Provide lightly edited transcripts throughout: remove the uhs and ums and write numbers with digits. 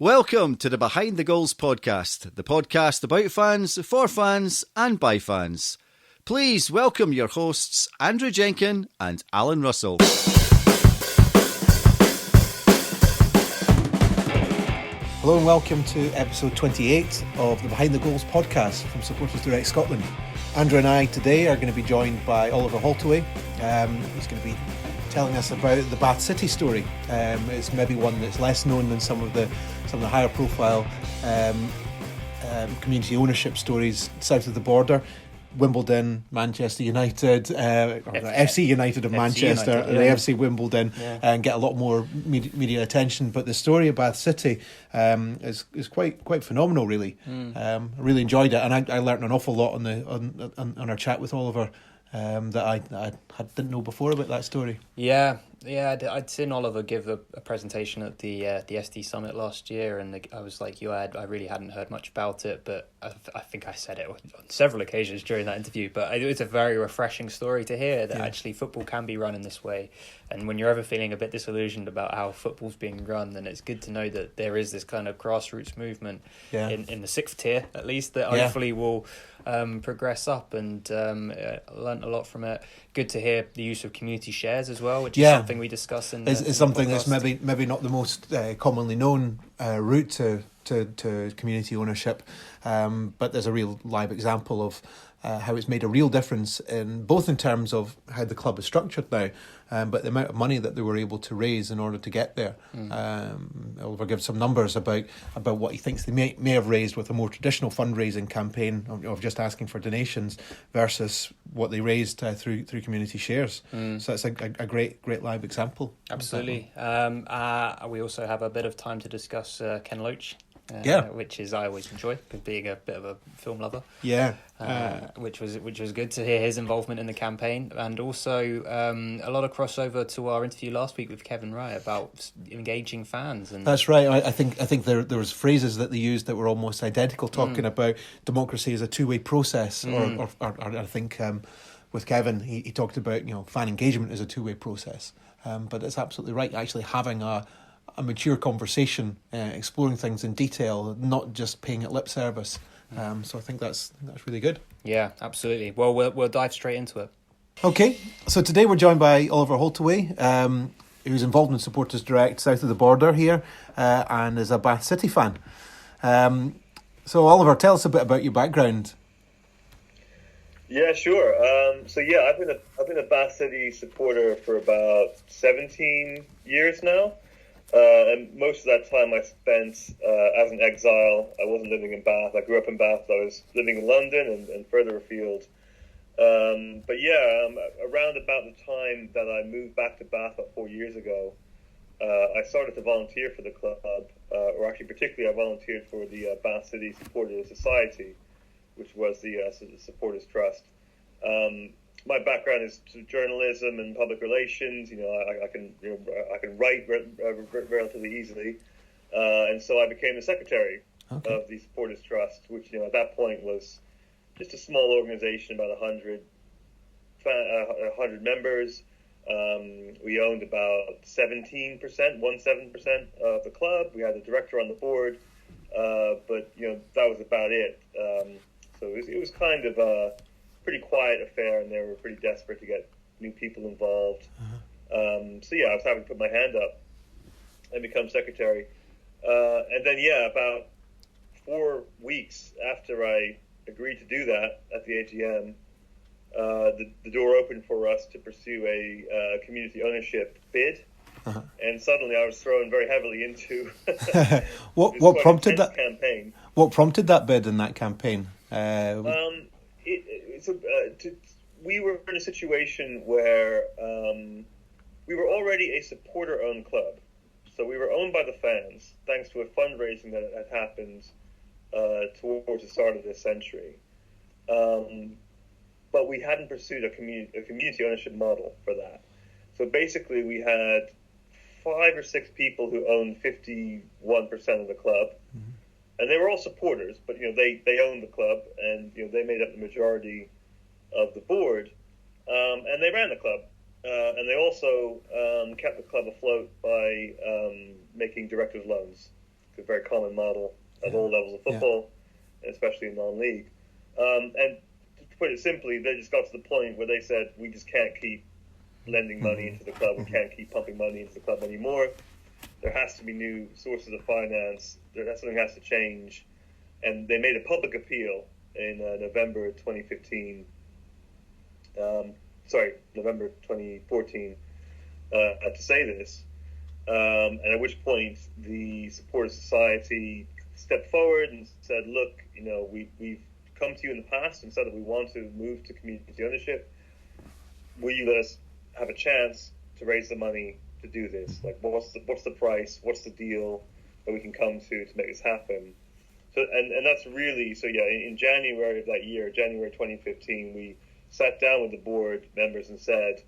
Welcome to the Behind the Goals podcast, the podcast about fans, for fans and by fans. Please welcome your hosts, Andrew Jenkin and Alan Russell. Hello and welcome to episode 28 of the Behind the Goals podcast from Supporters Direct Scotland. Andrew and I today are going to be joined by Oliver Haltway. He's going to be telling us about the Bath City story. It's maybe one that's less known than some of the higher profile community ownership stories south of the border. Wimbledon, Manchester United, FC United of Manchester, United, yeah. AFC Wimbledon, and get a lot more media attention. But the story of Bath City is quite phenomenal, really. I really enjoyed it, and I learnt an awful lot on our chat with Oliver that I didn't know before about that story. Yeah, I'd seen Oliver give a presentation at the SD Summit last year, and I was like you, I really hadn't heard much about it, but I think I said it on several occasions during that interview. But it was a very refreshing story to hear that actually football can be run in this way. And when you're ever feeling a bit disillusioned about how football's being run, then it's good to know that there is this kind of grassroots movement in the sixth tier, at least, that hopefully will progress up, and learnt a lot from it. Good to hear the use of community shares as well, which is something we discuss in it's something that's maybe not the most commonly known route to community ownership, but there's a real live example of how it's made a real difference in terms of how the club is structured now, but the amount of money that they were able to raise in order to get there. Oliver gives some numbers about what he thinks they may have raised with a more traditional fundraising campaign of just asking for donations versus what they raised through community shares. So it's a great live example. Absolutely. We also have a bit of time to discuss Ken Loach. Which is I always enjoy, being a bit of a film lover. Which was good to hear his involvement in the campaign, and also a lot of crossover to our interview last week with Kevin Wright about engaging fans. And that's right. I think there was phrases that they used that were almost identical, talking about democracy as a two-way process, or I think with Kevin he talked about fan engagement as a two-way process, but it's absolutely right. Actually having a mature conversation, exploring things in detail, not just paying it lip service. So I think that's really good. Yeah, absolutely. Well, we'll dive straight into it. Okay, so today we're joined by Oliver Holtaway, who's involved in Supporters Direct south of the border here, and is a Bath City fan. So Oliver, tell us a bit about your background. Yeah, sure. I've been a Bath City supporter for about 17 years now. And most of that time I spent as an exile. I wasn't living in Bath. I grew up in Bath. I was living in London and further afield. Around about the time that I moved back to Bath about 4 years ago, I started to volunteer for the club, or actually particularly I volunteered for the Bath City Supporters Society, which was the Supporters Trust. My background is journalism and public relations. I can write relatively easily, and so I became the secretary of the Supporters Trust, which at that point was just a small organization, about 100 members. We owned about 17% of the club. We had a director on the board, but that was about it. So it was kind of a pretty quiet affair, and they were pretty desperate to get new people involved. I was having to put my hand up and become secretary. And then, about 4 weeks after I agreed to do that at the AGM, the door opened for us to pursue a community ownership bid. And suddenly I was thrown very heavily into what prompted that campaign. What prompted that bid in that campaign? We were in a situation where we were already a supporter-owned club. So we were owned by the fans, thanks to a fundraising that had happened towards the start of this century. But we hadn't pursued a community ownership model for that. So basically we had 5 or 6 people who owned 51% of the club. And they were all supporters, but they owned the club, and they made up the majority of the board, and they ran the club, and they also kept the club afloat by making directors' loans a very common model at all levels of football, especially in non-league. And to put it simply, they just got to the point where they said, we just can't keep lending money into the club. We can't keep pumping money into the club anymore. There has to be new sources of finance. Something has to change. And they made a public appeal in November 2015. November 2014 to say this. And at which point the supporter society stepped forward and said, look, we've come to you in the past and said that we want to move to community ownership. Will you let us have a chance to raise the money to do this? Like, what's the price? What's the deal that we can come to make this happen? So, and that's really, so yeah, in January of that year, January 2015, we sat down with the board members and said,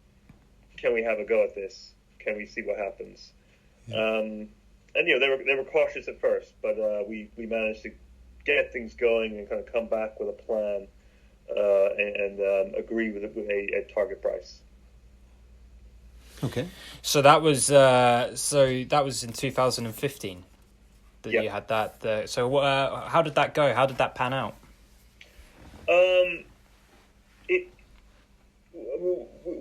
can we have a go at this? Can we see what happens? Yeah. And they were cautious at first, but we managed to get things going and kind of come back with a plan and agree with a target price. Okay. So that was in 2015 that you had that. So how did that go? How did that pan out?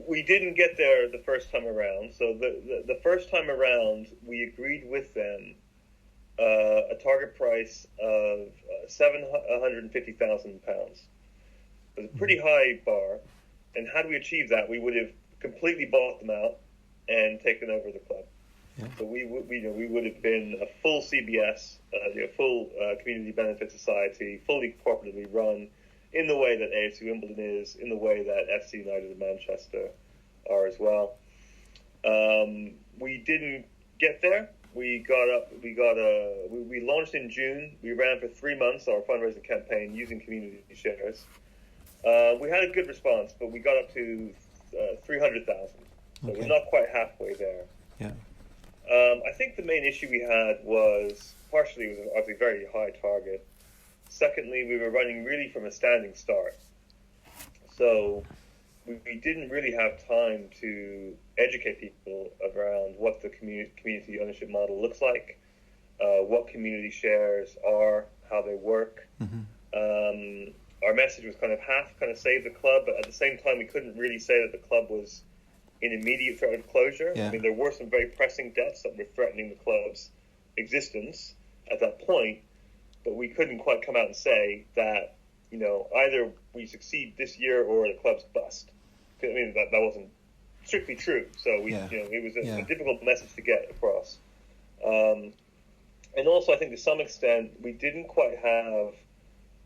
We didn't get there the first time around. So the first time around, we agreed with them a target price of £750,000. It was a pretty high bar, and had we achieved that, we would have completely bought them out and taken over the club. Yeah. So we would have been a full CBS, full community benefit society, fully corporately run, in the way that AFC Wimbledon is, in the way that FC United of Manchester are as well. We didn't get there. We launched in June. We ran for 3 months our fundraising campaign using community shares. We had a good response, but we got up to 300,000. So we're not quite halfway there. Yeah. I think the main issue we had was, partially, it was obviously a very high target. Secondly, we were running really from a standing start. So we didn't really have time to educate people around what the community ownership model looks like, what community shares are, how they work. Mm-hmm. Our message was kind of save the club, but at the same time, we couldn't really say that the club was in immediate threat of closure. Yeah. I mean, there were some very pressing debts that were threatening the club's existence at that point, but we couldn't quite come out and say that, either we succeed this year or the club's bust. I mean, that wasn't strictly true. So it was a difficult message to get across. And also, I think to some extent, we didn't quite have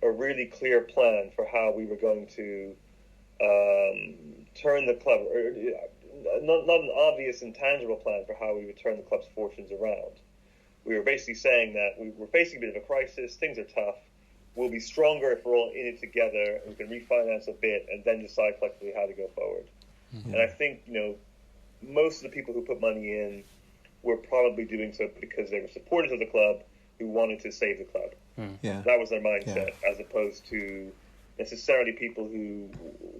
a really clear plan for how we were going to turn the club, or not an obvious and tangible plan for how we would turn the club's fortunes around. We were basically saying that we were facing a bit of a crisis, things are tough, we'll be stronger if we're all in it together, and we can refinance a bit and then decide collectively how to go forward. Mm-hmm. And I think, most of the people who put money in were probably doing so because they were supporters of the club who wanted to save the club. Yeah. That was their mindset, as opposed to necessarily people who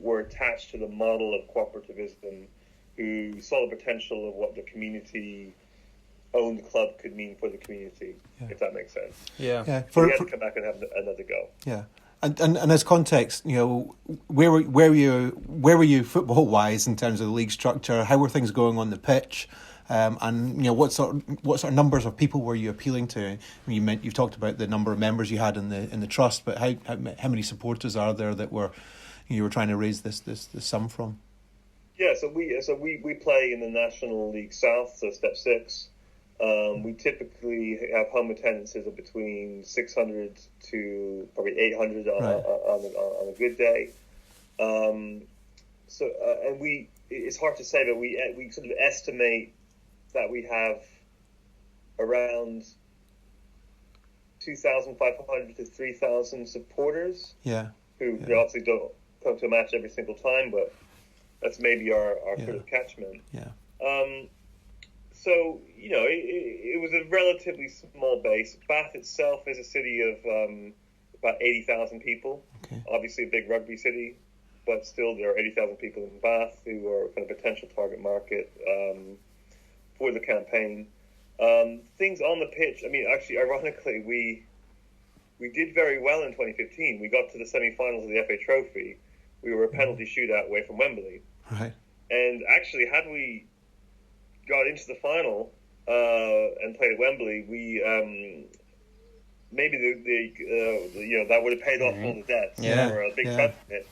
were attached to the model of cooperativism, who saw the potential of what the community-owned club could mean for the community, if that makes sense. Yeah. We had to come back and have another go. Yeah. And as context, where were you football wise in terms of the league structure? How were things going on the pitch? And what sort of numbers of people were you appealing to? I mean, you've talked about the number of members you had in the trust, but how many supporters are there that you were trying to raise this sum from? Yeah, so we play in the National League South, so Step 6. We typically have home attendances of between 600 to probably 800 on a good day. And it's hard to say, but we sort of estimate that we have around 2,500 to 3,000 supporters. Who obviously don't come to a match every single time, but that's maybe our sort of catchment. So, it was a relatively small base. Bath itself is a city of about 80,000 people. Okay. Obviously a big rugby city, but still there are 80,000 people in Bath who are kind of potential target market for the campaign. Things on the pitch. I mean, actually, ironically, we did very well in 2015. We got to the semi-finals of the FA Trophy. We were a penalty shootout away from Wembley. Right. And actually, had we got into the final and played at Wembley, we maybe that would have paid off all the debts or a big cut in it.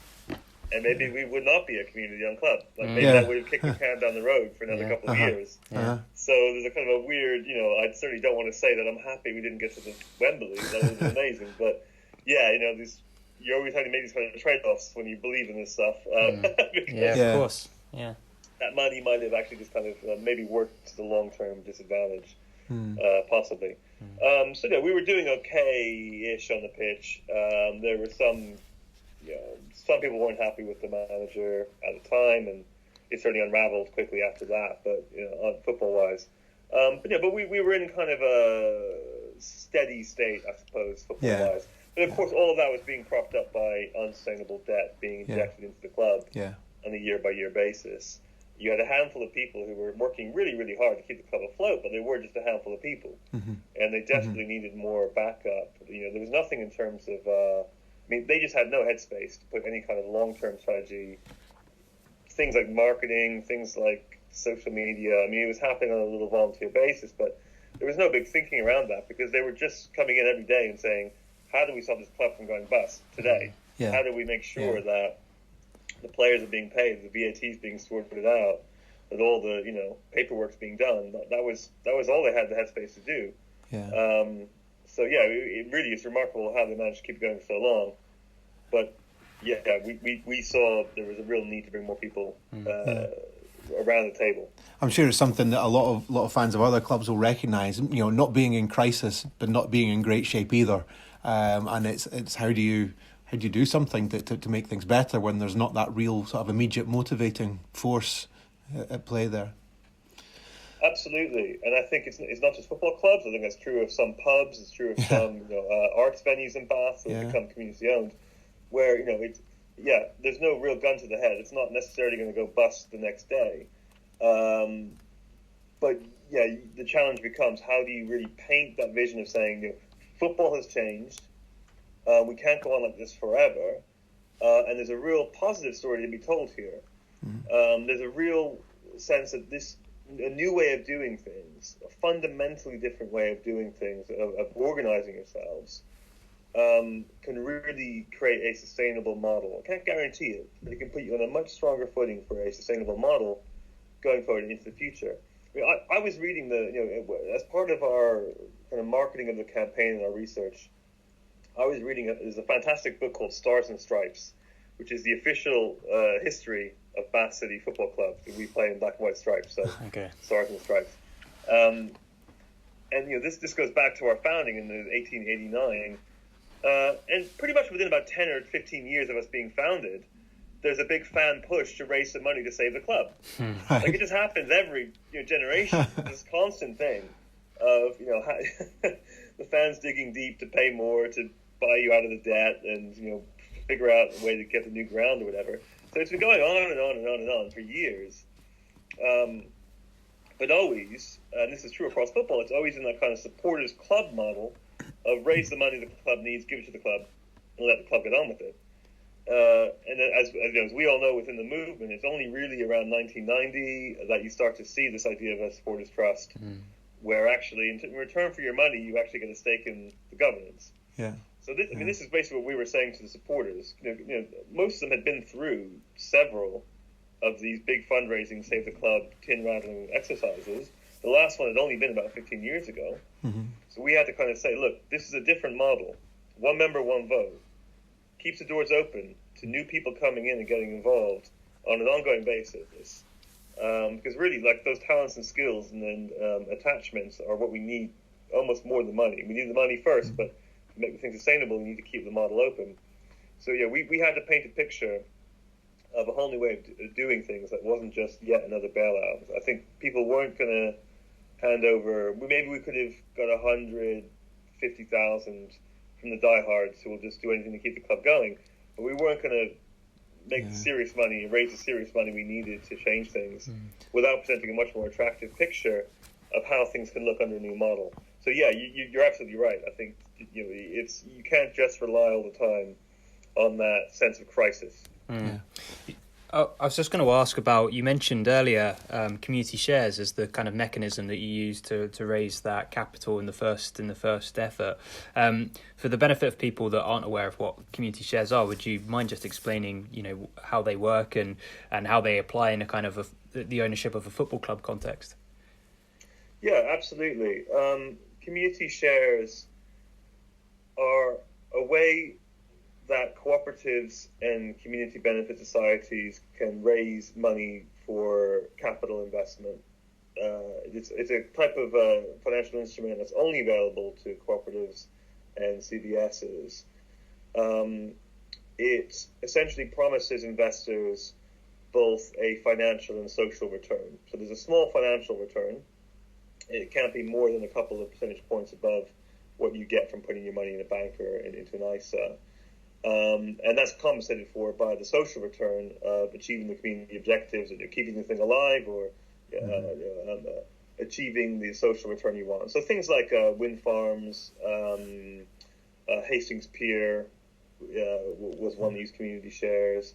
And maybe we would not be a community-owned club. Like maybe that would have kicked the can down the road for another couple of years. So there's a kind of a weird, I certainly don't want to say that I'm happy we didn't get to the Wembley. That was amazing. But yeah, you're always having to make these kind of trade-offs when you believe in this stuff. Of course. Yeah. That money might have actually just kind of maybe worked to the long-term disadvantage, possibly. So yeah, we were doing okay-ish on the pitch. There were some people weren't happy with the manager at the time, and it certainly unraveled quickly after that. But on football-wise, but we were in kind of a steady state, I suppose, football-wise. But of course, all of that was being propped up by unsustainable debt being injected into the club on a year-by-year basis. You had a handful of people who were working really, really hard to keep the club afloat, but they were just a handful of people, and they desperately needed more backup. There was nothing in terms of. They just had no headspace to put any kind of long-term strategy. Things like marketing, things like social media. It was happening on a little volunteer basis, but there was no big thinking around that because they were just coming in every day and saying, how do we stop this club from going bust today? How do we make sure that the players are being paid, the VAT is being sorted out, that all the paperwork's being done? That was all they had the headspace to do. So yeah, it really is remarkable how they managed to keep going for so long. But yeah, we saw there was a real need to bring more people around the table. I'm sure it's something that a lot of fans of other clubs will recognise. Not being in crisis, but not being in great shape either. And it's how do you do something to make things better when there's not that real sort of immediate motivating force at play there. Absolutely, and I think it's not just football clubs. I think that's true of some pubs. It's true of some arts venues in Bath that have become community owned, where there's no real gun to the head. It's not necessarily going to go bust the next day, but the challenge becomes how do you really paint that vision of saying football has changed. We can't go on like this forever, and there's a real positive story to be told here. There's a real sense that a new way of doing things, a fundamentally different way of doing things, of organising yourselves, can really create a sustainable model. I can't guarantee it, but it can put you on a much stronger footing for a sustainable model going forward into the future. I was reading as part of our kind of marketing of the campaign and our research, I was reading there's a fantastic book called Stars and Stripes, which is the official history of Bath City Football Club. We play in black and white stripes, so Stars and Stripes. And this goes back to our founding in 1889, and pretty much within about 10 or 15 years of us being founded, there's a big fan push to raise some money to save the club. Like it just happens every generation. This constant thing of the fans digging deep to pay more to buy you out of the debt and figure out a way to get the new ground or whatever. So it's been going on and on and on and on for years. But always, and this is true across football, it's always in that kind of supporters club model of raise the money the club needs, give it to the club, and let the club get on with it. And as we all know within the movement, it's only really around 1990 that you start to see this idea of a supporters trust, where actually in return for your money, you actually get a stake in the governance. So this is basically what we were saying to the supporters. Most of them had been through several of these big fundraising, save the club, tin rattling exercises. The last one had only been about 15 years ago. So we had to kind of say, look, this is a different model. One member, one vote. Keeps the doors open to new people coming in and getting involved on an ongoing basis. Because really, like those talents and skills and then attachments are what we need almost more than money. We need the money first, but to make the thing sustainable, we need to keep the model open. So we had to paint a picture of a whole new way of doing things that wasn't just yet another bailout. I think people weren't going to hand over. Maybe we could have got 150,000 from the diehards who will just do anything to keep the club going, but we weren't going to make the serious money and raise the serious money we needed to change things without presenting a much more attractive picture of how things can look under a new model. So yeah, you're absolutely right. I think you can't just rely all the time on that sense of crisis. Mm. Yeah. I was just going to ask about, you mentioned earlier community shares as the kind of mechanism that you use to raise that capital in the first effort. For the benefit of people that aren't aware of what community shares are, would you mind just explaining, how they work and how they apply in a kind of the ownership of a football club context? Yeah, absolutely. Community shares are a way that cooperatives and community benefit societies can raise money for capital investment. It's a type of financial instrument that's only available to cooperatives and CBSs. It essentially promises investors both a financial and social return. So there's a small financial return. It can't be more than a couple of percentage points above what you get from putting your money in a bank or into an ISA. And that's compensated for by the social return of achieving the community objectives, and keeping the thing alive, or achieving the social return you want. So things like wind farms, Hastings Pier was one that used community shares.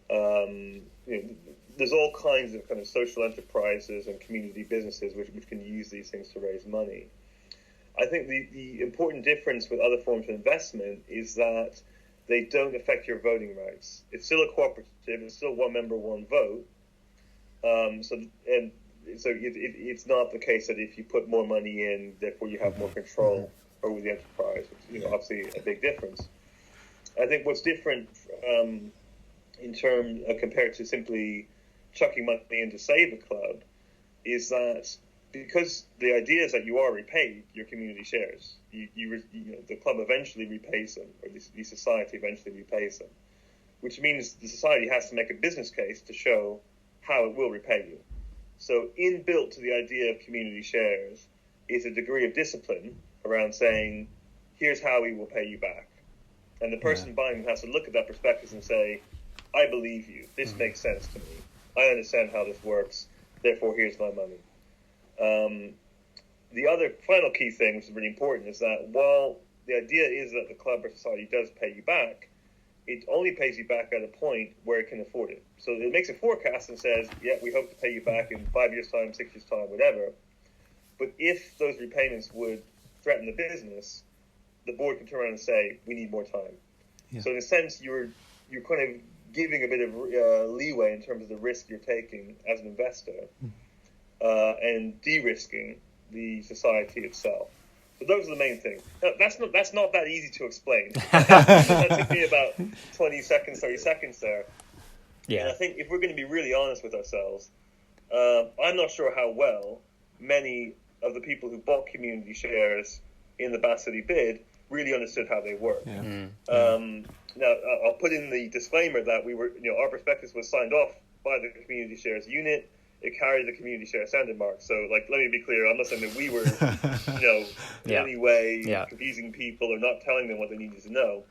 There's all kinds of kind of social enterprises and community businesses which can use these things to raise money. I think the important difference with other forms of investment is that they don't affect your voting rights. It's still a cooperative. It's still one member, one vote. So it's not the case that if you put more money in, therefore you have more control over the enterprise. Which is obviously a big difference. I think what's different in terms compared to simply chucking money in to save a club is that because the idea is that you are repaid your community shares. The club eventually repays them, or the society eventually repays them, which means the society has to make a business case to show how it will repay you. So inbuilt to the idea of community shares is a degree of discipline around saying, here's how we will pay you back. And the person buying has to look at that prospectus and say, I believe you. This makes sense to me. I understand how this works. Therefore, here's my money. The other final key thing, which is really important, is that while the idea is that the club or society does pay you back, it only pays you back at a point where it can afford it. So it makes a forecast and says, yeah, we hope to pay you back in 5 years' time, 6 years' time, whatever. But if those repayments would threaten the business, the board can turn around and say, we need more time. Yeah. So in a sense, you're kind of giving a bit of leeway in terms of the risk you're taking as an investor, and de-risking the society itself. So those are the main things. Now, that's not that easy to explain. That took me about 20 seconds, 30 seconds there. Yeah. And I think if we're going to be really honest with ourselves, I'm not sure how well many of the people who bought community shares in the Bath City bid really understood how they work. Yeah. Now, I'll put in the disclaimer that we were, our prospectus was signed off by the community shares unit. It carried the community share standard mark. So, let me be clear. I'm not saying that we were, in any way confusing people or not telling them what they needed to know.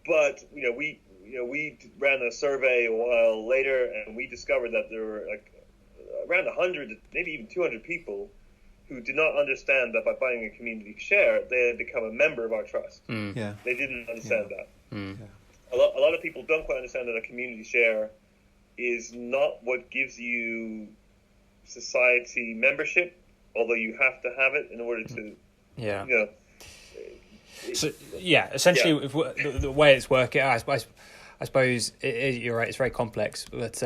But, we ran a survey a while later, and we discovered that there were around 100, maybe even 200 people who did not understand that by buying a community share, they had become a member of our trust. Yeah. They didn't understand that. Yeah. A lot of people don't quite understand that a community share is not what gives you society membership, although you have to have it in order to, So, essentially, if the way it's working, I suppose you're right, it's very complex, but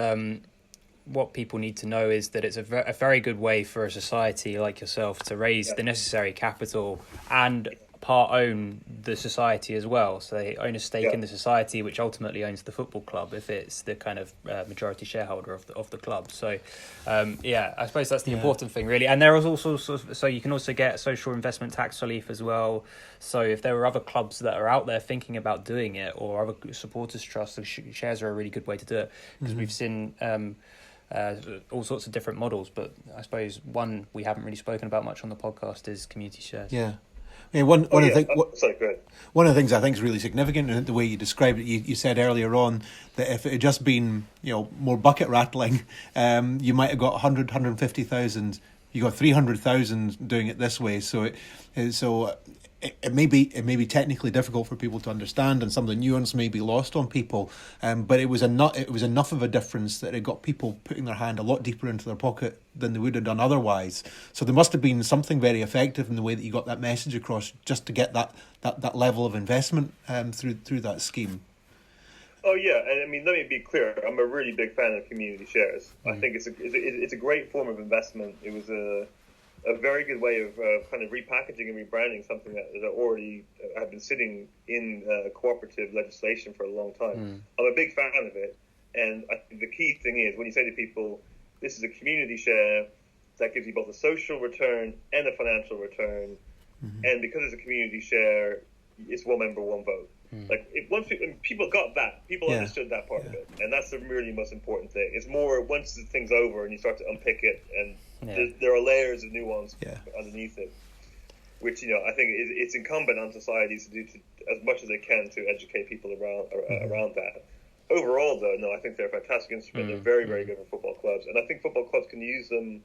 what people need to know is that it's a very good way for a society like yourself to raise the necessary capital and part own the society as well. So they own a stake in the society, which ultimately owns the football club if it's the kind of majority shareholder of the club. So, I suppose that's the important thing, really. And there is also so you can also get social investment tax relief as well. So if there are other clubs that are out there thinking about doing it, or other supporters trusts, the shares are a really good way to do it, because we've seen all sorts of different models. But I suppose one we haven't really spoken about much on the podcast is community shares. Yeah. One of the things I think is really significant in the way you described it, you said earlier on that if it had just been more bucket rattling, you might have got 150,000 you got 300,000 doing it this way. So it may be technically difficult for people to understand, and some of the nuance may be lost on people. But it was enough of a difference that it got people putting their hand a lot deeper into their pocket than they would have done otherwise. So there must have been something very effective in the way that you got that message across, just to get that level of investment through that scheme. Oh yeah, and I mean, let me be clear. I'm a really big fan of community shares. I think it's a great form of investment. It was a very good way of kind of repackaging and rebranding something that already had been sitting in cooperative legislation for a long time. I'm a big fan of it, and I think the key thing is when you say to people, this is a community share that gives you both a social return and a financial return, and because it's a community share, it's one member, one vote. Like once people got that, people understood that part of it, and that's the really most important thing. It's more once the thing's over and you start to unpick it, and there are layers of nuance underneath it, which I think it's incumbent on societies to do as much as they can to educate people around that. Overall, though, no, I think they're a fantastic instrument. They're very, very good for football clubs, and I think football clubs can use them.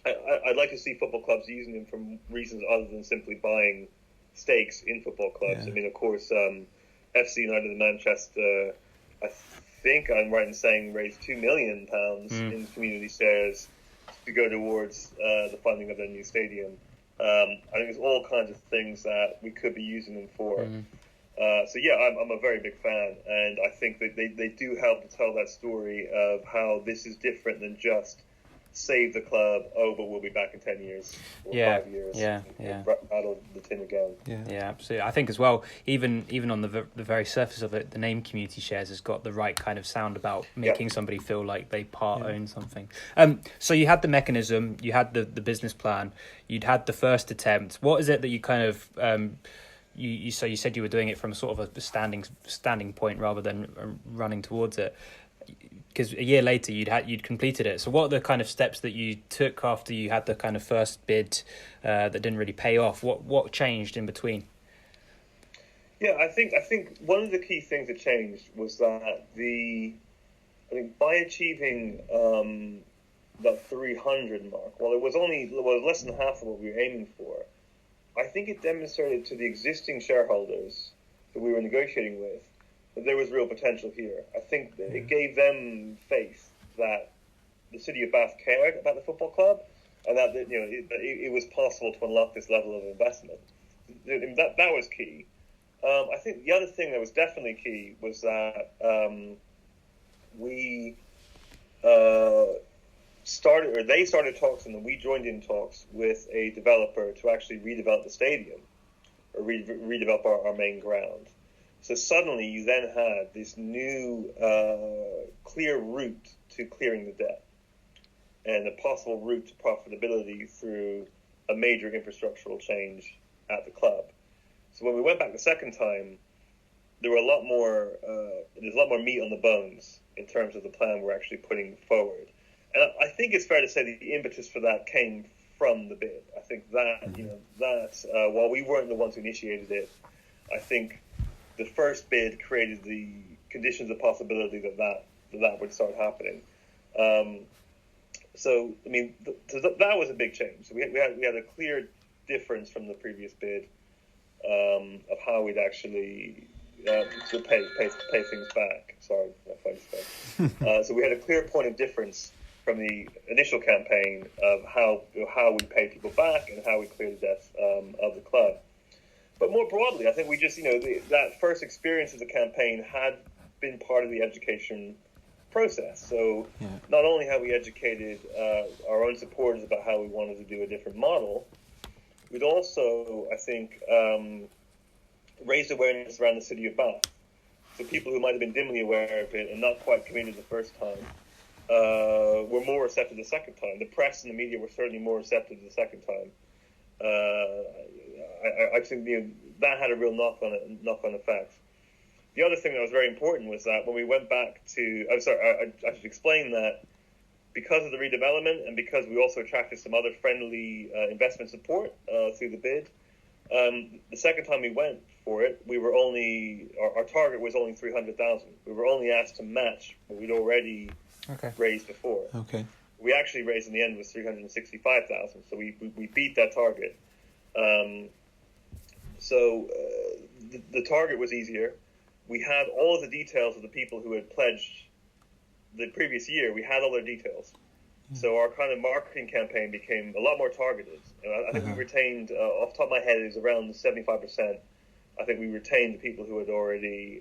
I'd like to see football clubs using them for reasons other than simply buying stakes in football clubs. I mean, of course, FC United of Manchester, I think I'm right in saying, raised £2 million in community shares to go towards the funding of their new stadium. I think there's all kinds of things that we could be using them for. So yeah, I'm a very big fan, and I think that they do help to tell that story of how this is different than just save the club, but we'll be back in 10 years or 5 years. Rattle the tin again. Yeah, absolutely. I think as well, even on the very surface of it, the name community shares has got the right kind of sound about making somebody feel like they own something. So you had the mechanism, you had the business plan, you'd had the first attempt. What is it that you kind of you said you were doing it from sort of a standing point rather than running towards it? Because a year later you'd completed it. So what are the kind of steps that you took after you had the kind of first bid that didn't really pay off? What changed in between? Yeah, I think one of the key things that changed was that by achieving that 300 mark, while it was less than half of what we were aiming for, I think it demonstrated to the existing shareholders that we were negotiating with that there was real potential here. I think that it gave them faith that the city of Bath cared about the football club, and that it was possible to unlock this level of investment. That was key. I think the other thing that was definitely key was that they started talks, and then we joined in talks with a developer to actually redevelop the stadium, or redevelop our main ground. So suddenly you then had this new clear route to clearing the debt, and a possible route to profitability through a major infrastructural change at the club. So when we went back the second time, there's a lot more meat on the bones in terms of the plan we're actually putting forward. And I think it's fair to say that the impetus for that came from the bid. I think that while we weren't the ones who initiated it, I think the first bid created the conditions of possibility that would start happening. So I mean, that was a big change. So we had a clear difference from the previous bid of how we'd actually to pay things back. Sorry, if I just so we had a clear point of difference from the initial campaign of how we pay people back and how we clear the debt of the club. But more broadly, I think we just, that first experience of the campaign had been part of the education process. So not only have we educated our own supporters about how we wanted to do a different model, we'd also, I think, raised awareness around the city of Bath. So people who might have been dimly aware of it and not quite committed the first time were more receptive the second time. The press and the media were certainly more receptive the second time. I think that had a real knock-on effect. The other thing that was very important was that when we went back to... I should explain that because of the redevelopment and because we also attracted some other friendly investment support through the bid, the second time we went for it, we were our target was only 300,000. We were only asked to match what we'd already raised before. Okay. we actually raised in the end was 365,000. So we beat that target. The target was easier. We had all of the details of the people who had pledged the previous year. We had all their details. So our kind of marketing campaign became a lot more targeted. I think we retained, off the top of my head, it was around 75%. I think we retained the people who had already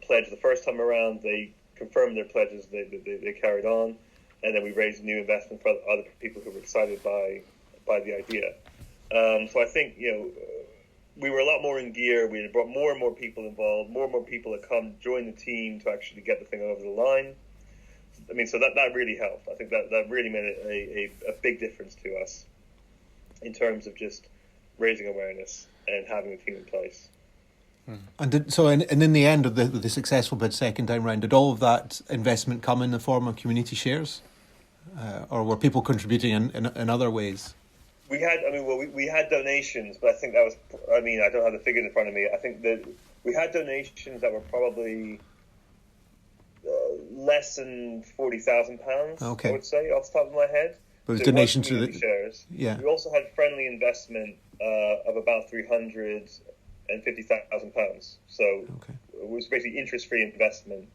pledged the first time around. They confirmed their pledges. They carried on. And then we raised new investment for other people who were excited by the idea. So I think, we were a lot more in gear. We had brought more and more people involved. More and more people had come join the team to actually get the thing over the line. I mean, so that really helped. I think that really made a big difference to us in terms of just raising awareness and having a team in place. And in the end of the successful bid second time round, did all of that investment come in the form of community shares, or were people contributing in other ways? We had donations, but I think that was. I mean, I don't have the figures in front of me. I think that we had donations that were probably less than £40,000. Okay. I would say off the top of my head. But it was donation to the shares. Yeah. We also had friendly investment of about £350,000. So it was basically interest-free investment,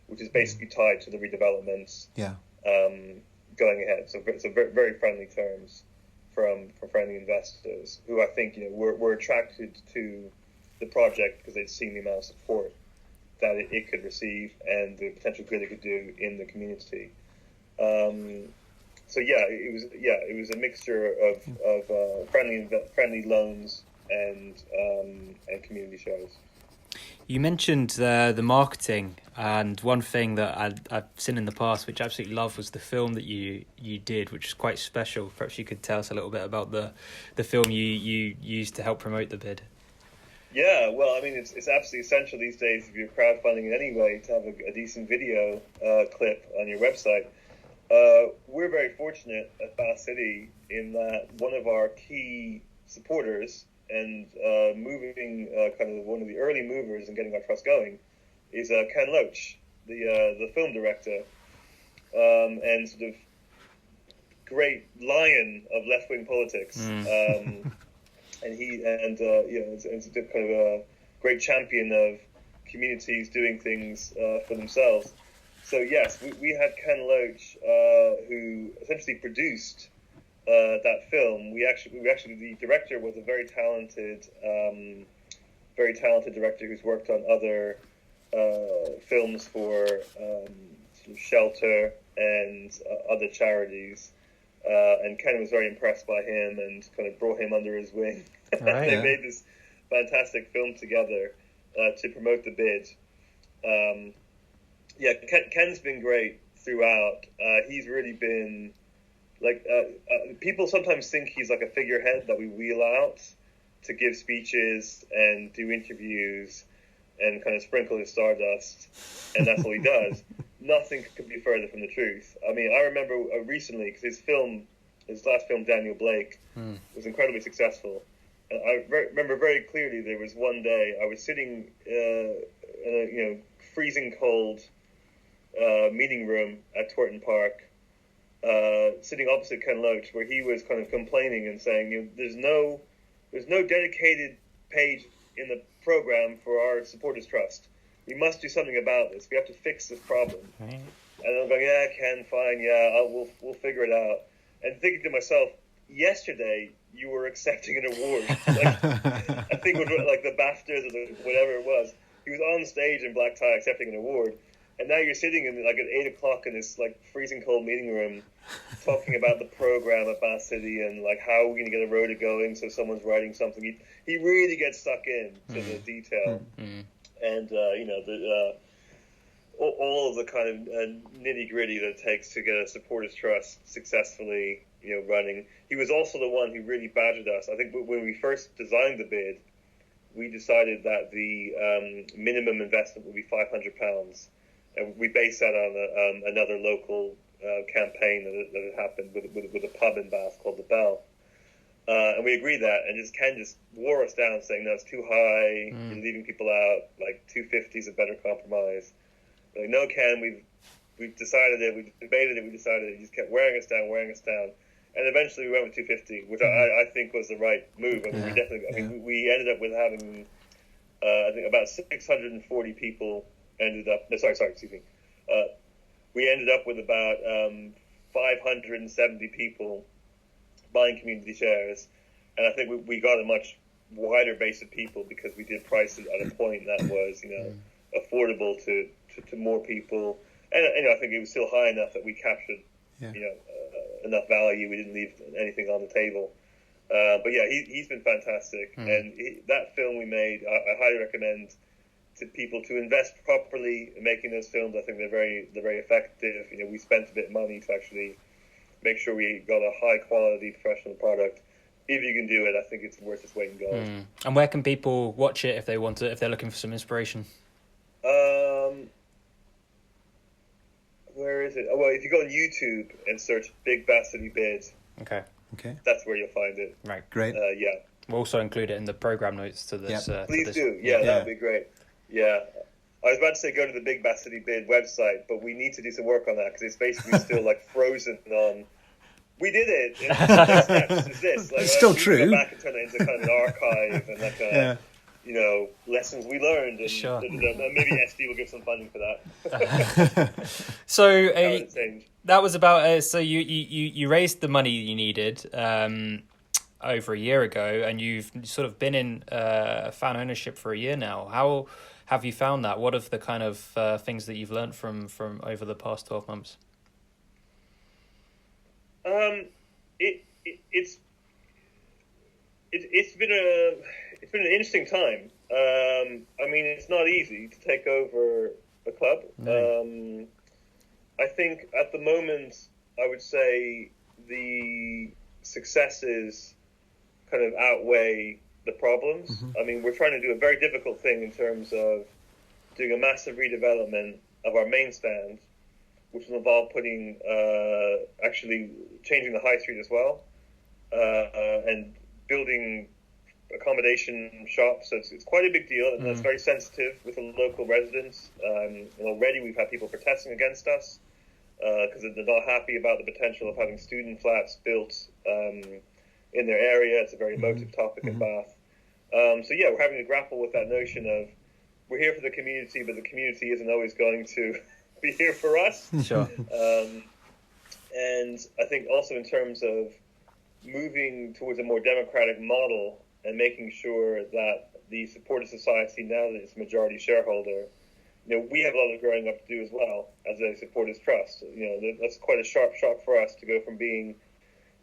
which is basically tied to the redevelopments. Yeah. Going ahead, so very, very friendly terms from friendly investors who I think were attracted to the project because they'd seen the amount of support that it could receive and the potential good it could do in the community. It was a mixture of friendly loans and community shows. You mentioned the marketing, and one thing that I've seen in the past, which I absolutely love, was the film that you did, which is quite special. Perhaps you could tell us a little bit about the film you used to help promote the bid. Yeah, well, I mean, it's absolutely essential these days if you're crowdfunding in any way to have a decent video clip on your website. We're very fortunate at Bath City in that one of our key supporters and moving kind of one of the early movers in getting our trust going is Ken Loach, the film director, and sort of great lion of left-wing politics. And it's a kind of a great champion of communities doing things for themselves. So yes, we had Ken Loach, who essentially produced that film. We actually the director was a very talented director who's worked on other films for sort of Shelter and other charities. And Ken was very impressed by him and kind of brought him under his wing. They made this fantastic film together to promote the bid. Ken's been great throughout. He's really been people sometimes think he's like a figurehead that we wheel out to give speeches and do interviews and kind of sprinkle his stardust, and that's all he does. Nothing could be further from the truth. I mean, I remember recently, because his last film, Daniel Blake, was incredibly successful. And I remember very clearly there was one day I was sitting in a freezing cold meeting room at Torton Park, sitting opposite Ken Loach, where he was kind of complaining and saying, there's no dedicated page in the program for our supporters trust. We must do something about this. We have to fix this problem. Right. And I'm going, yeah, Ken, fine, yeah, we'll figure it out. And thinking to myself, yesterday you were accepting an award. I think it was like the BAFTAs or whatever it was. He was on stage in black tie accepting an award. And now you're sitting in at 8 o'clock in this freezing cold meeting room talking about the program at Bath City and how we're going to get a road going so someone's writing something. He really gets stuck in to the detail. And, all of the kind of nitty-gritty that it takes to get a supporters trust successfully, running. He was also the one who really badgered us. I think when we first designed the bid, we decided that the minimum investment would be £500. And we based that on another local campaign that had happened with a pub in Bath called The Bell. And we agreed that, and Ken just wore us down, saying, no, it's too high, you're leaving people out, 250 is a better compromise. No, Ken, we've we've decided it, we debated it, we decided it. He just kept wearing us down, and eventually we went with 250, which I think was the right move. I mean, we ended up with having I think about 640 people ended up. No, sorry, excuse me. We ended up with about 570 people buying community shares, and I think we got a much wider base of people because we did price it at a point that was, affordable to more people, and I think it was still high enough that we captured, enough value. We didn't leave anything on the table. But yeah, he's been fantastic, and that film we made, I highly recommend to people to invest properly in making those films. I think they're very effective. We spent a bit of money to actually make sure we got a high quality professional product. If you can do it, I think it's worth its weight in gold. And where can people watch it if they want to, if they're looking for some inspiration? Where is it? Oh, well, if you go on YouTube and search Big Bass City Bid, Okay, that's where you'll find it. right, Great. Yeah. We'll also include it in the program notes to this. Please do. Yeah, that would be great. Yeah. I was about to say go to the Big Bass City Bid website, but we need to do some work on that because it's basically still like frozen on. We did it. Next steps is this. Like, it's still we true. Go back and turn it into kind of an archive and like a, lessons we learned. And Sure. Maybe SD will give some funding for that. So that was about. So you raised the money you needed over a year ago, and you've sort of been in fan ownership for a year now. How have you found that? What are the kind of things that you've learned from over the past 12 months? It's been an interesting time. I mean, it's not easy to take over a club. No. I think at the moment, I would say the successes kind of outweigh the problems. Mm-hmm. I mean, we're trying to do a very difficult thing in terms of doing a massive redevelopment of our main stand, which will involve actually changing the high street as well, and building accommodation shops. So it's quite a big deal, and that's very sensitive with the local residents. And already we've had people protesting against us because they're not happy about the potential of having student flats built in their area. It's a very emotive topic in Bath. So yeah, we're having to grapple with that notion of we're here for the community, but the community isn't always going to be here for us. Sure. And I think also in terms of moving towards a more democratic model and making sure that the supporter society, now that it's a majority shareholder, we have a lot of growing up to do as well as a supporters trust. That's quite a sharp shock for us to go from being,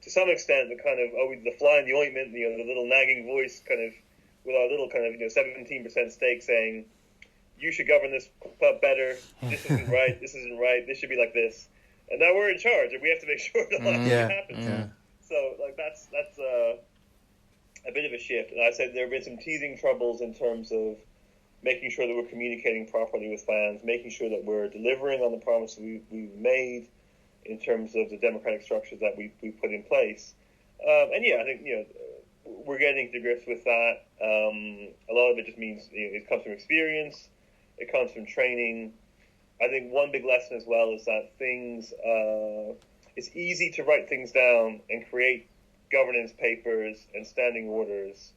to some extent, the kind of the fly in the ointment, the little nagging voice, kind of with our little kind of 17% stake saying, you should govern this club better. This isn't right. This isn't right. This should be like this. And now we're in charge, and we have to make sure that happens. Yeah. So, that's a bit of a shift. And I said there have been some teething troubles in terms of making sure that we're communicating properly with fans, making sure that we're delivering on the promise we've made in terms of the democratic structures that we put in place. I think we're getting to grips with that. A lot of it just means it comes from experience. It comes from training. I think one big lesson as well is that it's easy to write things down and create governance papers and standing orders.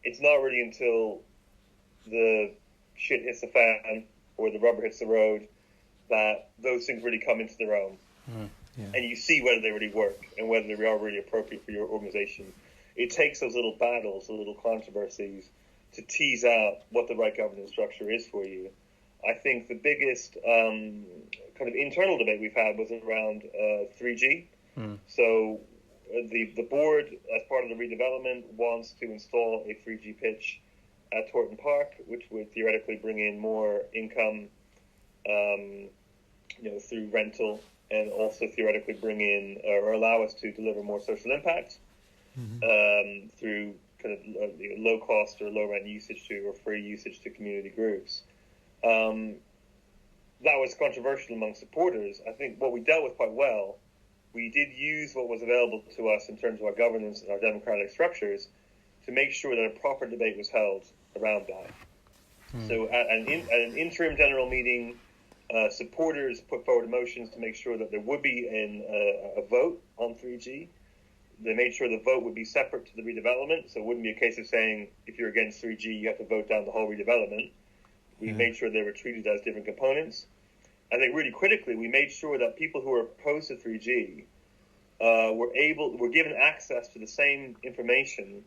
It's not really until the shit hits the fan or the rubber hits the road that those things really come into their own. And you see whether they really work and whether they are really appropriate for your organization. It takes those little battles, the little controversies, to tease out what the right governance structure is for you. I think the biggest kind of internal debate we've had was around 3G. So the board, as part of the redevelopment, wants to install a 3G pitch at Torton Park, which would theoretically bring in more income, through rental, and also theoretically bring in or allow us to deliver more social impact through kind of low cost or low rent usage or free usage to community groups. That was controversial among supporters. I think what we dealt with quite well, we did use what was available to us in terms of our governance and our democratic structures to make sure that a proper debate was held around that. So at an interim general meeting, Supporters put forward motions to make sure that there would be a vote on 3G. They made sure the vote would be separate to the redevelopment, so it wouldn't be a case of saying, if you're against 3G, you have to vote down the whole redevelopment. We made sure they were treated as different components. I think really critically, we made sure that people who are opposed to 3G were given access to the same information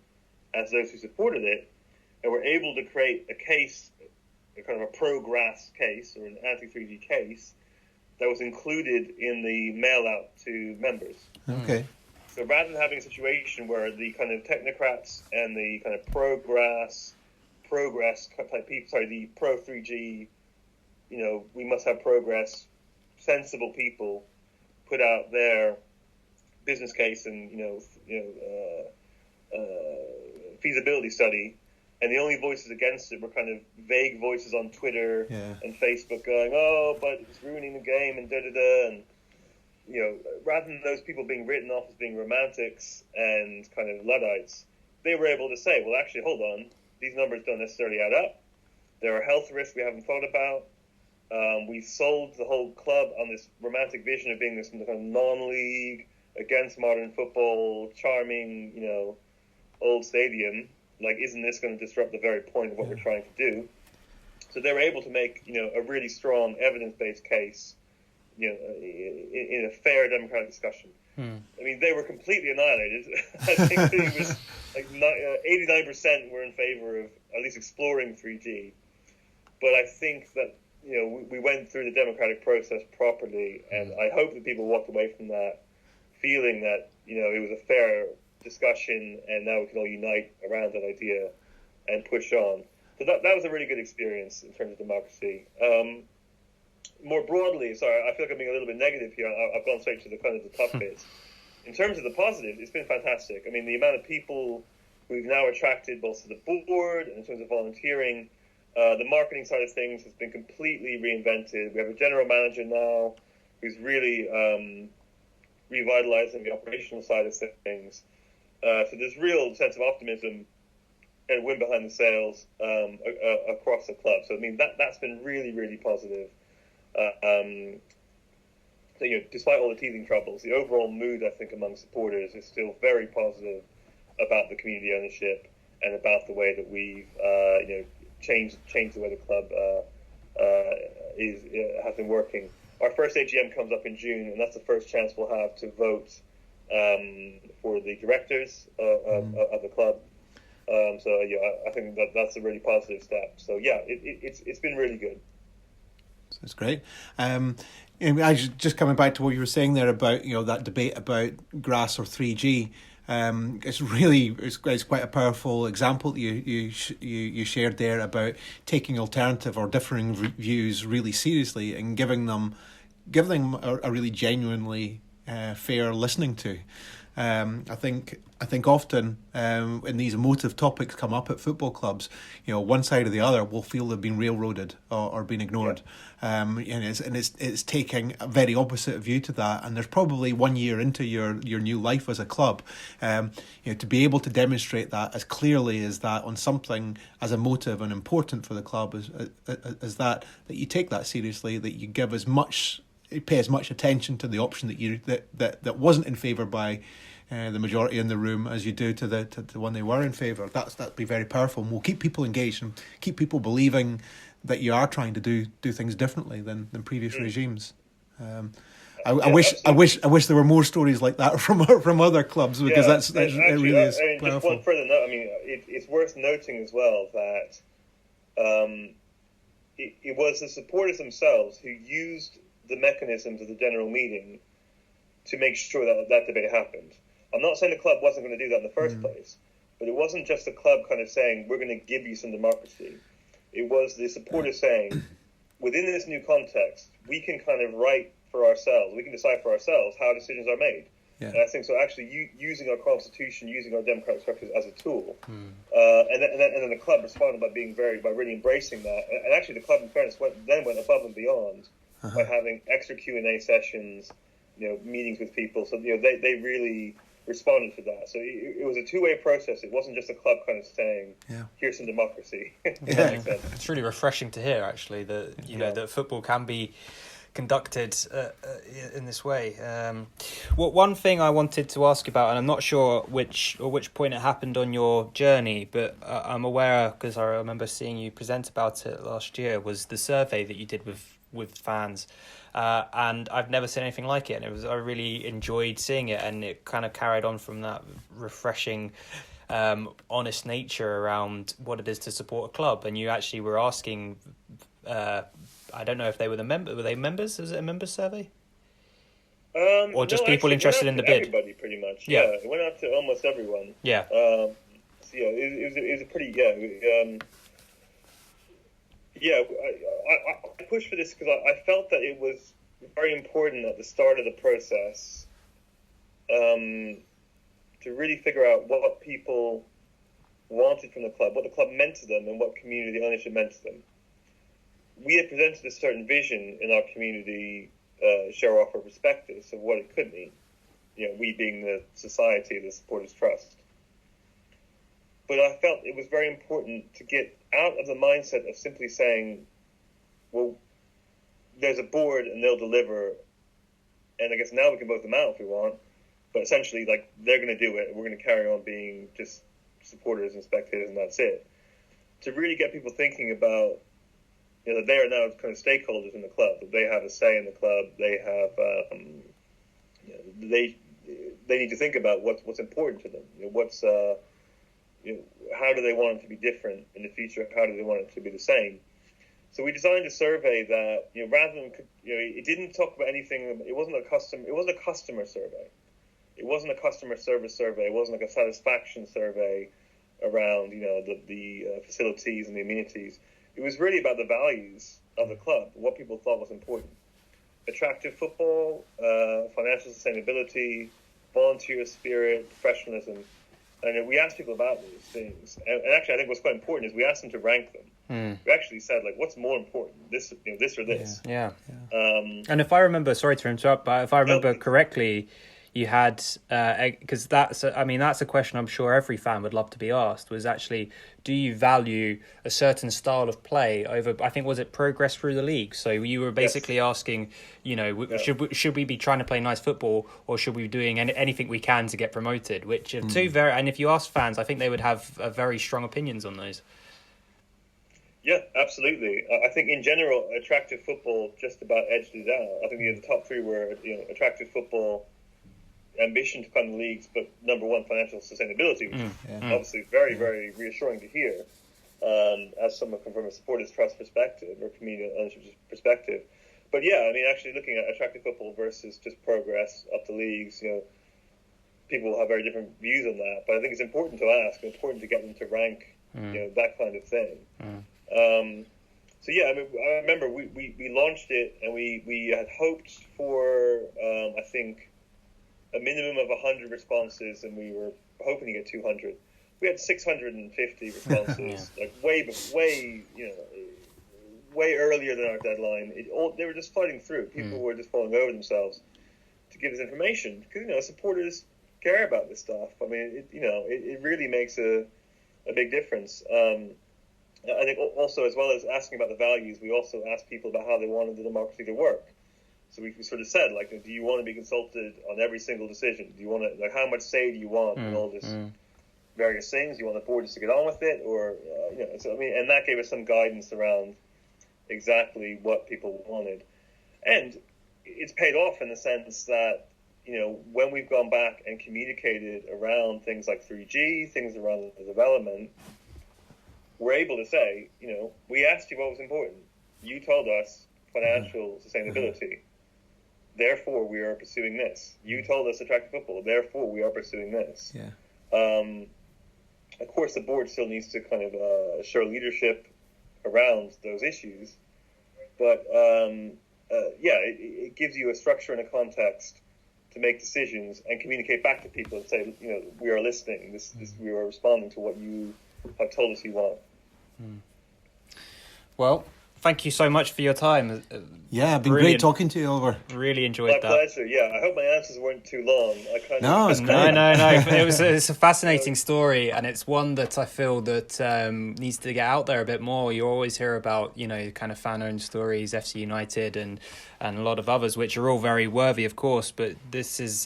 as those who supported it, and were able to create a case, a kind of a pro-grass case or an anti-3G case that was included in the mail-out to members. Okay. So rather than having a situation where the kind of technocrats and the kind of progress type people, the pro-3G, we must have progress, sensible people put out their business case and, feasibility study, and the only voices against it were kind of vague voices on Twitter and Facebook going, oh, but it's ruining the game and da-da-da, and rather than those people being written off as being romantics and kind of Luddites, they were able to say, well, actually, hold on, these numbers don't necessarily add up. There are health risks we haven't thought about. We sold the whole club on this romantic vision of being this kind of non-league, against modern football, charming, old stadium. Like, isn't this going to disrupt the very point of what we're trying to do? So they were able to make, a really strong evidence-based case, in a fair democratic discussion. I mean, they were completely annihilated. I think it was like 89% were in favor of at least exploring 3G. But I think that, we went through the democratic process properly, and I hope that people walked away from that feeling that, it was a fair discussion, and now we can all unite around that idea and push on. So that was a really good experience in terms of democracy. More broadly, sorry, I feel like I'm being a little bit negative here. I've gone straight to the kind of the top bits. In terms of the positive, it's been fantastic. I mean, the amount of people we've now attracted both to the board and in terms of volunteering, the marketing side of things has been completely reinvented. We have a general manager now who's really revitalizing the operational side of things. So there's real sense of optimism and wind behind the sails across the club. So, I mean, that's been really, really positive. So, despite all the teething troubles, the overall mood, I think, among supporters is still very positive about the community ownership and about the way that we've, changed the way the club has been working. Our first AGM comes up in June, and that's the first chance we'll have to vote for the directors of the club. I think that's a really positive step. So it's been really good. That's great. I just coming back to what you were saying there about that debate about grass or 3G. It's quite a powerful example that you shared there about taking alternative or differing views really seriously and giving them a really genuinely fair listening to. I think often when these emotive topics come up at football clubs, one side or the other will feel they've been railroaded or been ignored, and it's taking a very opposite view to that. And there's probably 1 year into your new life as a club, to be able to demonstrate that as clearly as that on something as emotive and important for the club as that you take that seriously, that you give pay as much attention to the option that wasn't in favour by the majority in the room as you do to the one they were in favour. That'd be very powerful, and will keep people engaged and keep people believing that you are trying to do things differently than previous regimes. I wish there were more stories like that from other clubs, because it really is powerful. Just one further note. I mean, it's worth noting as well that it was the supporters themselves who used the mechanisms of the general meeting to make sure that debate happened. I'm not saying the club wasn't going to do that in the first place, but it wasn't just the club kind of saying, we're going to give you some democracy. It was the supporters saying, within this new context, we can kind of write for ourselves, we can decide for ourselves how decisions are made. Yeah. And I think so actually using our constitution, using our democratic structures as a tool, and then the club responded by really embracing that. And actually the club, in fairness, went above and beyond by having extra Q&A sessions, meetings with people. So, they really responded to that. So it was a two-way process. It wasn't just a club kind of saying, here's some democracy. If that makes sense. It's really refreshing to hear, actually, that know that football can be conducted in this way. One thing I wanted to ask about, and I'm not sure which point it happened on your journey, but I'm aware, because I remember seeing you present about it last year, was the survey that you did with fans. And I've never seen anything like it, and I really enjoyed seeing it, and it kind of carried on from that refreshing honest nature around what it is to support a club. And you actually were asking, I don't know if they were were they members? Was it a members survey? Or just people interested in the bid? Everybody, pretty much. Yeah, it went out to almost everyone. Yeah. So it was a pretty I pushed for this because I felt that it was very important at the start of the process to really figure out what people wanted from the club, what the club meant to them, and what community ownership meant to them. We had presented a certain vision in our community share offer perspectives of what it could mean. We being the society, the Supporters Trust. But I felt it was very important to get out of the mindset of simply saying, well, there's a board and they'll deliver, and I guess now we can vote them out if we want, but essentially, like, they're going to do it, and we're going to carry on being just supporters and spectators, and that's it. To really get people thinking about, that they are now kind of stakeholders in the club, that they have a say in the club, they have, they need to think about what's important to them, how do they want it to be different in the future? How do they want it to be the same? So we designed a survey that, rather than, it didn't talk about anything. It wasn't a customer survey. It wasn't a customer service survey. It wasn't like a satisfaction survey around, the facilities and the amenities. It was really about the values of the club, what people thought was important. Attractive football, financial sustainability, volunteer spirit, professionalism. And we asked people about these things. And actually, I think what's quite important is we asked them to rank them. We actually said, what's more important, this or this? Yeah. And if I remember, sorry to interrupt, but if I remember correctly, you had, because that's a question I'm sure every fan would love to be asked, was actually, do you value a certain style of play over, I think, was it progress through the league? So you were basically asking, should we be trying to play nice football, or should we be doing anything we can to get promoted? Which are two very, and if you ask fans, I think they would have very strong opinions on those. Yeah, absolutely. I think in general, attractive football just about edged it out. I think the top three were, attractive football, ambition to climb the leagues, but number one, financial sustainability, which is obviously very, very reassuring to hear as someone from a Supporters Trust perspective or community ownership perspective. But actually looking at attractive football versus just progress up the leagues, people have very different views on that. But I think it's important to ask, and important to get them to rank, that kind of thing. I remember we launched it, and we had hoped for, I think, a minimum of 100 responses, and we were hoping to get 200. We had 650 responses, like way earlier than our deadline. They were just flooding through. People were just falling over themselves to give us information, because supporters care about this stuff. I mean, it really makes a big difference. I think also, as well as asking about the values, we also asked people about how they wanted the democracy to work. So we sort of said, do you want to be consulted on every single decision? Do you want to, how much say do you want in all this various things? Do you want the board just to get on with it? Or, and that gave us some guidance around exactly what people wanted. And it's paid off in the sense that, when we've gone back and communicated around things like 3G, things around the development, we're able to say, we asked you what was important. You told us financial sustainability. Therefore, we are pursuing this. You told us attractive football. Therefore, we are pursuing this. Of course, the board still needs to kind of show leadership around those issues. But, it gives you a structure and a context to make decisions and communicate back to people and say, we are listening. We are responding to what you have told us you want. Well, thank you so much for your time. Yeah, been Brilliant. great talking to you, Oliver. Really enjoyed My that. pleasure. Yeah, I hope my answers weren't too long. No, it's No. It's a fascinating story, and it's one that I feel that needs to get out there a bit more. You always hear about, kind of fan-owned stories, FC United and a lot of others, which are all very worthy, of course. But this is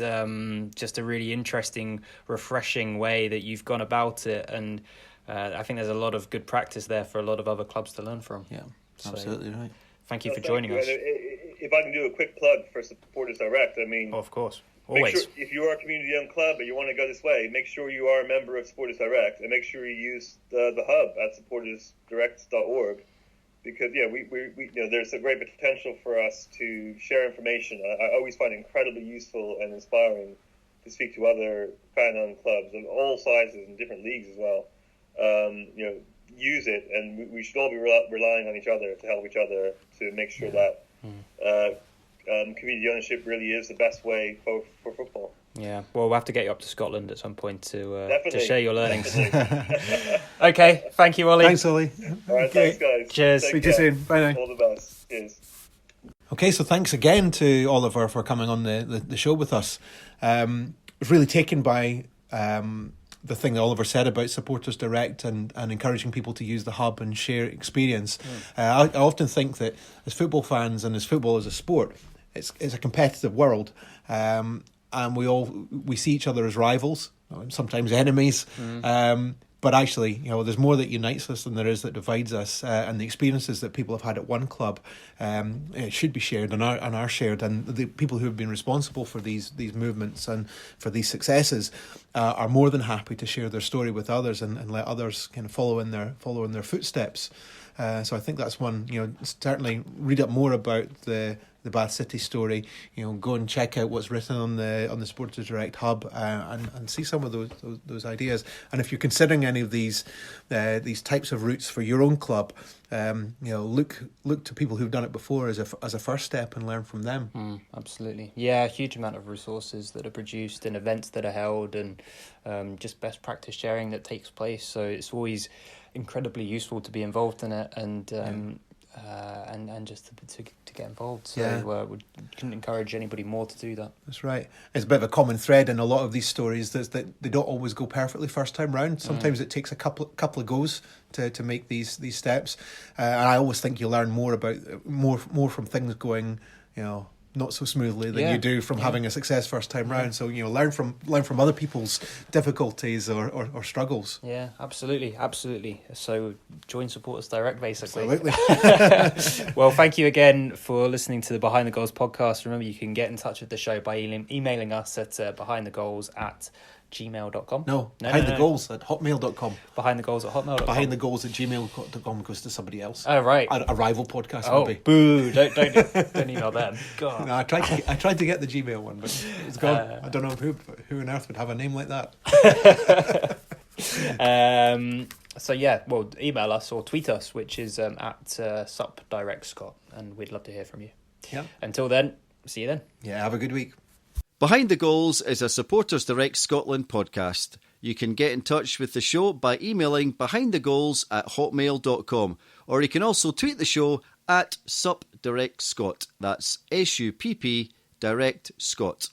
just a really interesting, refreshing way that you've gone about it, and I think there's a lot of good practice there for a lot of other clubs to learn from. Yeah, absolutely right. Thank you for joining us. And if I can do a quick plug for Supporters Direct, I mean, Of course, make always. sure if you are a community-owned club and you want to go this way, make sure you are a member of Supporters Direct, and make sure you use the hub at supportersdirect.org, because we there's a great potential for us to share information. I always find it incredibly useful and inspiring to speak to other fan-owned clubs of all sizes and different leagues as well. Use it, and we should all be relying on each other to help each other to make sure that community ownership really is the best way for football. Yeah, well, we'll have to get you up to Scotland at some point to Definitely. share your learnings. Okay, thank you, Ollie. Thanks, Ollie. All right, thanks, guys. Cheers. Take Speak to you care. soon. Bye now. All the best. Cheers. Okay, so thanks again to Oliver for coming on the show with us. I was really taken by the thing that Oliver said about Supporters Direct and encouraging people to use the hub and share experience. I often think that as football fans and as football as a sport, it's a competitive world, and we see each other as rivals, sometimes enemies. But actually, there's more that unites us than there is that divides us, and the experiences that people have had at one club should be shared and are shared. And the people who have been responsible for these movements and for these successes are more than happy to share their story with others and let others kind of follow in their footsteps. So I think that's one. Certainly read up more about the Bath City story. Go and check out what's written on the Supporters Direct hub and see some of those ideas. And if you're considering any of these types of routes for your own club, look to people who've done it before as a first step and learn from them. Absolutely, yeah, a huge amount of resources that are produced and events that are held, and just best practice sharing that takes place. So it's always incredibly useful to be involved in it, and just to get involved. So we couldn't encourage anybody more to do that. That's right. It's a bit of a common thread in a lot of these stories that they don't always go perfectly first time round. Sometimes it takes a couple of goes to make these steps. And I always think you learn more from things going, not so smoothly than you do from having a success first time round. So learn from other people's difficulties or struggles. Yeah, absolutely. So join Supporters Direct, basically. Absolutely. Well, thank you again for listening to the Behind the Goals podcast. Remember, you can get in touch with the show by emailing us at behindthegoals@gmail.com. No, behind the goals at hotmail.com. Behind the goals at hotmail.com. Behind the goals at gmail.com goes to somebody else. Oh, right. A rival podcast, Oh, maybe. boo! Don't email them. God. No, I tried to get the Gmail one, but it's gone. I don't know who on earth would have a name like that. So yeah, well, email us or tweet us, which is at supdirectscott, and we'd love to hear from you. Yeah. Until then, see you then. Yeah, have a good week. Behind the Goals is a Supporters Direct Scotland podcast. You can get in touch with the show by emailing behindthegoals@hotmail.com, or you can also tweet the show at supdirectscott. That's SUPP Direct Scott.